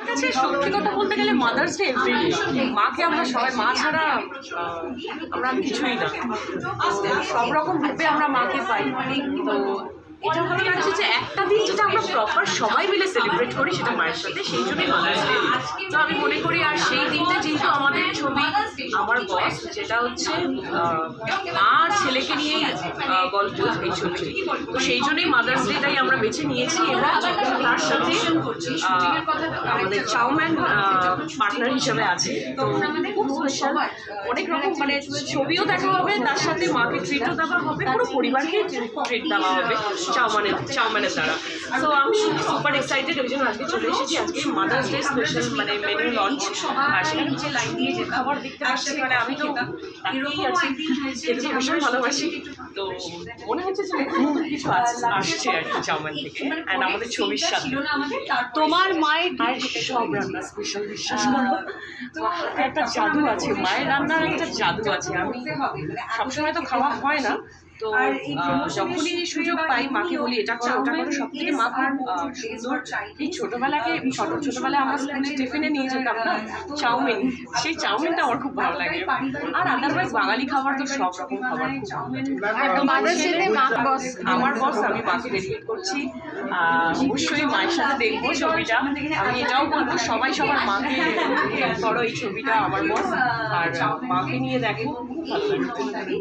কাছে সত্যি কথা বলতে গেলে মাদার্স ডে এভরিডে। মাকে আমরা সবাই, মা ছাড়া আমরা কিছুই না, সব রকম রূপে আমরা মাকে পাই। তো এটা ভালো লাগছে যে একটা দিন যেটা আমরা প্রপার সবাই মিলে সেলিব্রেট করি সেটা মায়ের সাথে, সেই জন্যই মাদার্স ডে। তো আমি মনে করি আর সেই দিনটা যেহেতু আমাদের ছবি আমার বস, যেটা হচ্ছে মা আর ছেলেকে নিয়েই গল্প এই ছবিটি, তো সেই জন্যই মাদার্স ডেটাই আমরা বেছে নিয়েছি। এবং তার সাথে আমাদের চাউম্যান পার্টনার হিসেবে আছে, তো খুব স্পেশাল, অনেক রকম মানে ছবিও দেখা হবে, তার সাথে মাকে ট্রিটও দেওয়া হবে, পুরো পরিবারকে ট্রিট দেওয়া হবে চাউম্যানের দ্বারা। তো আমি সুপার এক্সাইটেড, ওই জন্য আজকে চলে এসেছি। আজকে মাদার্স ডে স্পেশাল মানে মেনু লঞ্চ, আর সেখানে যে লাইন দিয়ে যে খাবার দেখতে পাচ্ছি, মানে আমি তো তাকেই আছি, খেতে ভীষণ ভালোবাসি। তো মনে হচ্ছে যে কিছু আসছে আর কি চাউম্যান থেকে, অ্যান্ড আমাদের ছবির সাথে। তোমার মায়ের সব রান্না স্পেশাল, বিশ্বাস করবো। একটা জাদু আছে, মায়ের রান্নার একটা জাদু আছে। আমি সবসময় তো খাওয়া হয় না, তো যখনই সুযোগ পাই মাকে বলি এটা করো ওটা করো। সব থেকে মা সুন্দর, এই ছোটবেলায় আমরা টিফিনে নিয়ে যেতাম না চাউমিন, সেই চাউমিনটা আমার খুব ভালো লাগে। আর আদারওয়াইজ বাঙালি খাবার তো সব রকম খাবার। আমার বস, আমি মাকে ডেডিকেট করছি, অবশ্যই মায়ের সাথে দেখবো ছবিটা। আমি এটাও বলবো সবাই সবার মাকে করো এই ছবিটা, আমার বস আর মাকে নিয়ে দেখো, খুব ভালো লাগে।